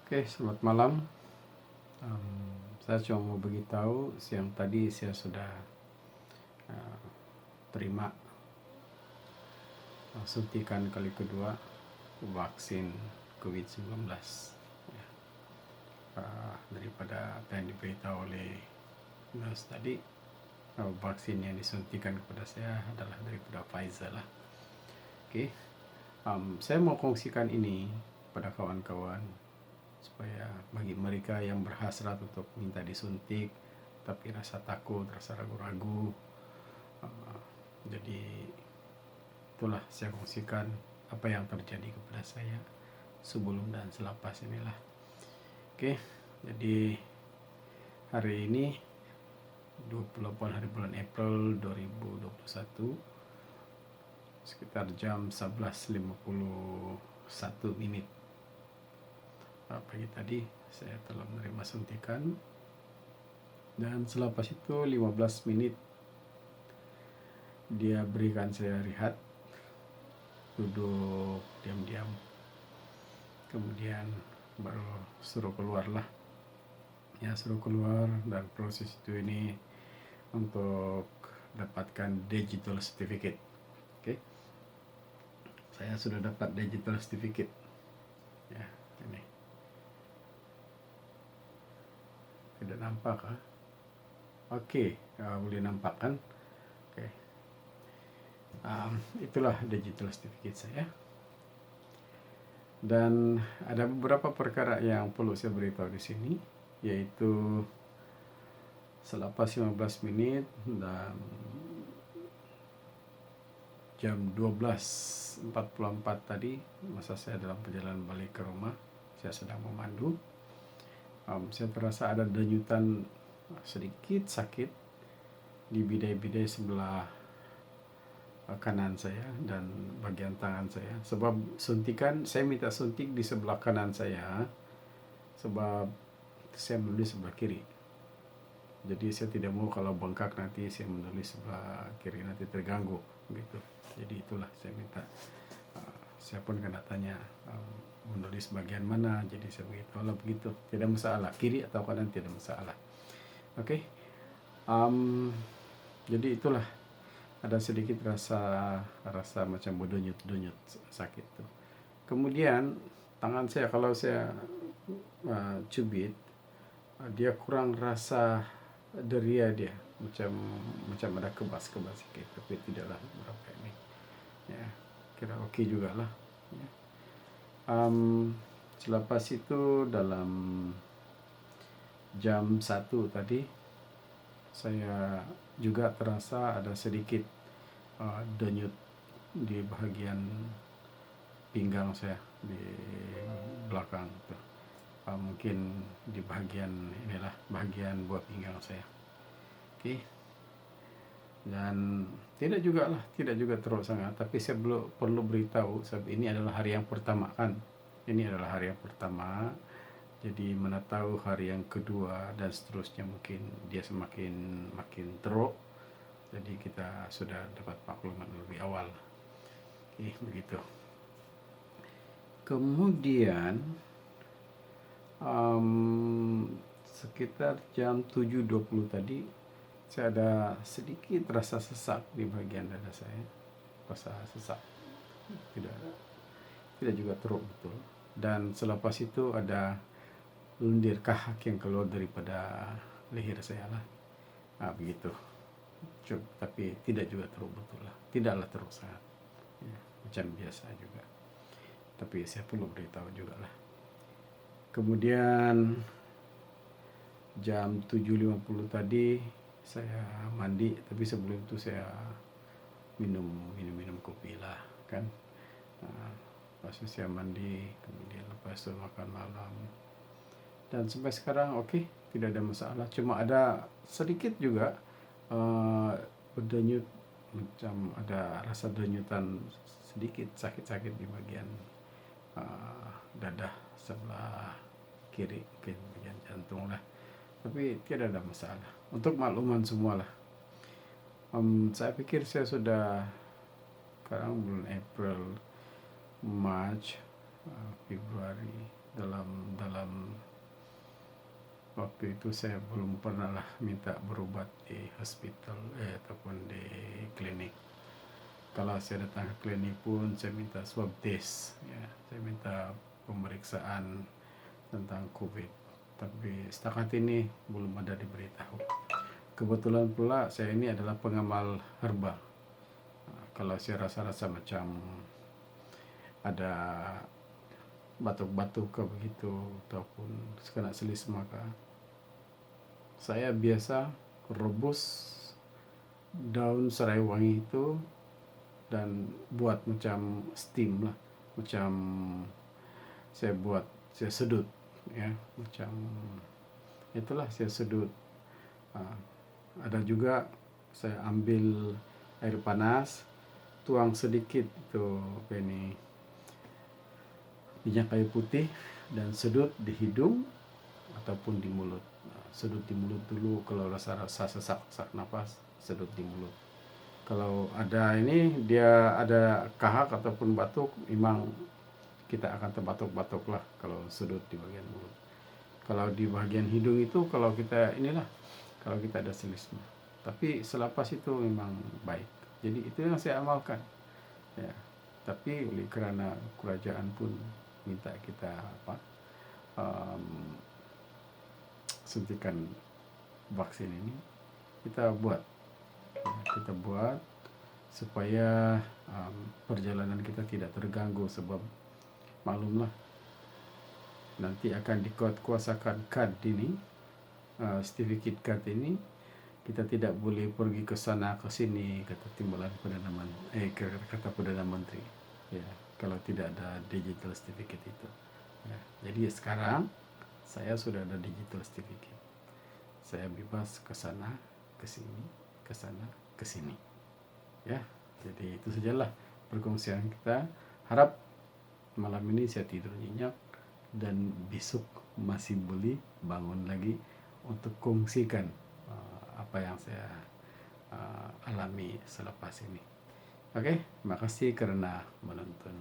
Oke, selamat malam. Saya cuma mau beritahu, siang tadi saya sudah terima suntikan kali kedua vaksin COVID-19. Daripada apa yang diberitahu oleh nurse tadi, vaksin yang disuntikan kepada saya adalah daripada Pfizer lah. Oke, saya mau kongsikan ini pada kawan-kawan supaya bagi mereka yang berhasrat untuk minta disuntik tapi rasa takut, rasa ragu-ragu, jadi itulah saya kongsikan apa yang terjadi kepada saya sebelum dan selepas inilah. Oke, jadi hari ini 28 hari bulan April 2021 sekitar jam 11.51 pagi tadi saya telah menerima suntikan, dan selepas itu 15 menit dia berikan saya rehat, duduk diam-diam, kemudian baru suruh keluar lah. Suruh keluar, dan proses itu ini untuk dapatkan digital certificate. Oke, saya sudah dapat digital certificate ya. Ini tidak nampak kah? Oke, boleh nampak kan? Oke. Itulah digital certificate saya. Dan ada beberapa perkara yang perlu saya beritahu di sini, yaitu selepas 15 menit dan jam 12.44 tadi, masa saya dalam perjalanan balik ke rumah, saya sedang memandu, saya terasa ada denyutan sedikit sakit di bidai-bidai sebelah kanan saya dan bagian tangan saya. Sebab suntikan, saya minta suntik di sebelah kanan saya, sebab saya menulis sebelah kiri. Jadi saya tidak mau kalau bengkak nanti saya menulis sebelah kiri nanti terganggu gitu. Jadi itulah saya minta. Saya pun kena tanya menulis bagian mana. Jadi saya beritahu lah begitu. Tidak masalah, kiri atau kanan tidak masalah. Oke. Jadi itulah, ada sedikit rasa macam berdenyut-denyut sakit tuh. Kemudian tangan saya, kalau saya cubit, dia kurang rasa deria, dia macam ada kebas-kebas sedikit, tapi tidaklah berapa ini ya, kira oke juga lah ya. Selepas itu dalam jam 1 tadi saya juga terasa ada sedikit denyut di bahagian pinggang saya di belakang tuh. Mungkin di bahagian inilah, bahagian buah pinggang saya. Oke. Dan tidak juga teruk sangat, tapi saya perlu beritahu sebab ini adalah hari yang pertama kan. Ini adalah hari yang pertama. Jadi mana tahu hari yang kedua dan seterusnya mungkin dia makin teruk. Jadi kita sudah dapat maklumat lebih awal. Oke, begitu. Kemudian sekitar jam 7.20 tadi saya ada sedikit rasa sesak di bagian dada saya. Rasa sesak. Tidak juga teruk betul. Dan selepas itu ada lendir kahak yang keluar daripada leher saya lah. Begitu. Tapi tidak juga teruk betul lah. Tidaklah teruk sangat. Ya, macam biasa juga. Tapi saya perlu beritahu juga lah. Kemudian jam 7.50 tadi saya mandi, tapi sebelum itu saya minum kopi lah kan. Lepas itu saya mandi, kemudian lepas itu makan malam, dan sampai sekarang oke, tidak ada masalah. Cuma ada sedikit juga berdenyut, macam ada rasa denyutan sedikit, sakit-sakit di bagian dada sebelah kiri, mungkin bagian jantung lah, tapi tidak ada masalah. Untuk makluman semua lah, saya pikir saya sudah, sekarang bulan April, March, Februari, dalam dalam waktu itu saya belum pernah lah minta berobat di hospital ataupun di klinik. Kalau saya datang ke klinik pun saya minta swab test, ya, saya minta pemeriksaan tentang COVID. Tapi setakat ini belum ada diberitahu. Kebetulan pula saya ini adalah pengamal herba. Kalau saya rasa-rasa macam ada batuk-batuk ke begitu ataupun kena selisma ke, saya biasa rebus daun serai wangi itu dan buat macam steam lah, macam saya sedut, ya, macam itulah saya sedut. Ada juga saya ambil air panas, tuang sedikit itu minyak kayu putih dan sedut di hidung ataupun di mulut. Sedut di mulut dulu, kalau rasa sesak nafas, sedut di mulut. Kalau ada dia ada kahak ataupun batuk, memang kita akan terbatuk-batuk lah kalau sedut di bagian mulut. Kalau di bagian hidung itu kalau kita kalau kita ada selisma. Tapi selepas itu memang baik. Jadi itu yang saya amalkan. Ya. Tapi oleh kerana kerajaan pun minta kita suntikan vaksin ini, kita buat supaya perjalanan kita tidak terganggu, sebab maklumlah nanti akan dikuasakan kad ini, certificate card ini, kita tidak boleh pergi ke sana ke sini, kata timbalan kata Perdana Menteri, ya, kalau tidak ada digital certificate itu, ya. Jadi sekarang saya sudah ada digital certificate, saya bebas ke sana ke sini, ke sana ke sini, ya. Jadi itu sajalah perkongsian kita. Harap malam ini saya tidur nyenyak dan besok masih boleh bangun lagi untuk kongsikan apa yang saya alami selepas ini. Oke, terima kasih kerana menonton.